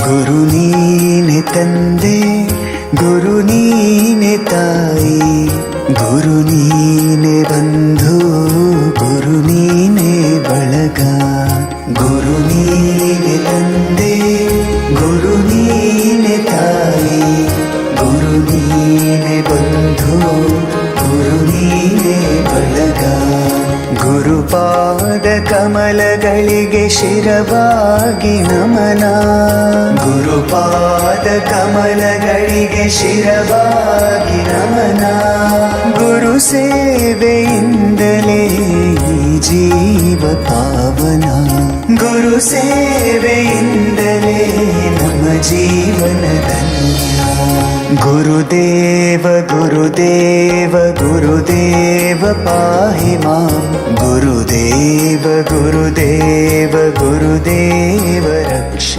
ಗುರು ನೀನೆ ತಂದೆ, ಗುರು ನೀನೆ ತಾಯಿ, ಗುರು ನೀನೆ ಬಂಧು, ಗುರು ನೀನೆ ಬಳಗ. ಗುರು ನೀನೆ ತಂದೆ, ಗುರು ನೀನೆ ತಾಯಿ, ಗುರು ನೀನೆ ಬಂಧು, ಗುರು ನೀನೆ ಬಳಗ. ಗುರುಪಾದ ಕಮಲಗಳಿಗೆ ಶಿರವಾಗಿ ನಮನ, ಗುರುಪಾದ ಕಮಲಗಳಿಗೆ ಶಿರವಾಗಿ ನಮನ. ಗುರು ಸೇವೆಯಿಂದಲೇ ಈ ಜೀವ ಪಾವನ, ಗುರು ಸೇವೆಯಿಂದಲೇ ನಮ್ಮ ಜೀವನ ಧನ್ಯ. ಗುರುದೇವ ಗುರುದೇವ ಗುರುದೇವ ಪಾಹಿ ಮಾಂ, ಗುರುದೇವ ಗುರುದೇವ ಗುರುದೇವ ರಕ್ಷ.